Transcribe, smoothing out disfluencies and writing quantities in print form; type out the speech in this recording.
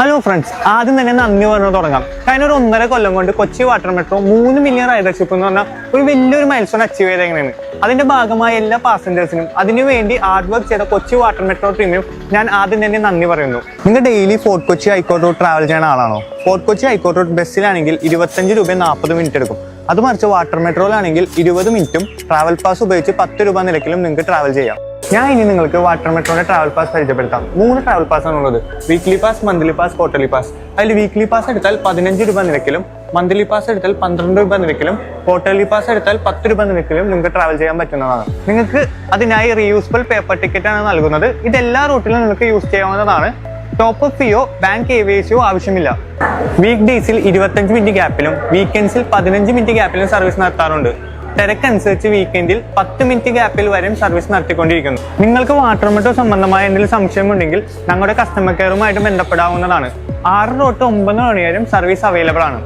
Hello friends, ആദ്യം തന്നെ നന്ദി പറഞ്ഞു തുടങ്ങാം. കഴിഞ്ഞ ഒരു 1.5 കൊല്ലം കൊണ്ട് കൊച്ചി വാട്ടർ മെട്രോ 3 മില്യൺ റൈഡർഷിപ്പ് എന്ന് പറഞ്ഞാൽ ഒരു വലിയൊരു മൈൽസ്റ്റോൺ അച്ചീവ് ചെയ്ത് എങ്ങനെയാണ്. അതിന്റെ ഭാഗമായ എല്ലാ പാസഞ്ചേഴ്സിനും അതിനുവേണ്ടി ഹാർഡ് വർക്ക് ചെയ്ത കൊച്ചി വാട്ടർ മെട്രോ ടീമിനും ഞാൻ ആദ്യം തന്നെ നന്ദി പറയുന്നു. നിങ്ങൾ daily fort Kochi high court route travel ചെയ്യുന്ന ആളാണോ? ഫോർട്ട് കൊച്ചി ഹൈക്കോർട്ട് റൂട്ട് ബസ്സിലാണെങ്കിൽ 25 രൂപ 40 മിനിറ്റ് എടുക്കും. അത് മറിച്ച് വാട്ടർ മെട്രോയിലാണെങ്കിൽ 20 മിനിറ്റും ട്രാവൽ പാസ് ഉപയോഗിച്ച് 10 രൂപ നിരക്കിലും നിങ്ങൾക്ക് ട്രാവൽ ചെയ്യാം. ഞാൻ ഇനി നിങ്ങൾക്ക് വാട്ടർ മെട്രോയുടെ ട്രാവൽ പാസ് പരിചയപ്പെടുത്താം. 3 ട്രാവൽ പാസ് ആണുള്ളത്: weekly pass, monthly pass, quarterly pass. അതിൽ വീക്ക്ലി പാസ് എടുത്താൽ 15 രൂപ നിരക്കിലും, മന്ത്ലി പാസ് എടുത്താൽ 12 രൂപ നിരക്കിലും, ക്വാർട്ടർലി പാസ് എടുത്താൽ 10 രൂപ നിരക്കിലും നിങ്ങൾക്ക് ട്രാവൽ ചെയ്യാൻ പറ്റുന്നതാണ്. നിങ്ങൾക്ക് അതിനായി റീയൂസബിൾ പേപ്പർ ടിക്കറ്റ് ആണ് നൽകുന്നത്. ഇതെല്ലാ റൂട്ടിലും നിങ്ങൾക്ക് യൂസ് ചെയ്യാവുന്നതാണ്. ടോപ്പ് അപ്പ് ഫീയോ ബാങ്ക് KYCയോ ആവശ്യമില്ല. വീക്ക് ഡേയ്സിൽ 25 മിനിറ്റ് ഗ്യാപ്പിലും വീക്കെൻഡ്സിൽ 15 മിനിറ്റ് ഗ്യാപ്പിലും സർവീസ് നടത്താറുണ്ട്. തിരക്കനുസരിച്ച് വീക്കെൻഡിൽ 10 മിനിറ്റ് ഗ്യാപ്പിൽ വരെയും സർവീസ് നടത്തിക്കൊണ്ടിരിക്കുന്നു. നിങ്ങൾക്ക് വാട്ടർ മെട്രോ സംബന്ധമായ എന്തെങ്കിലും സംശയമുണ്ടെങ്കിൽ ഞങ്ങളുടെ കസ്റ്റമർ കെയറുമായിട്ട് ബന്ധപ്പെടാവുന്നതാണ്. 6 തൊട്ട് 9 മണി വരെയും സർവീസ് അവൈലബിൾ ആണ്.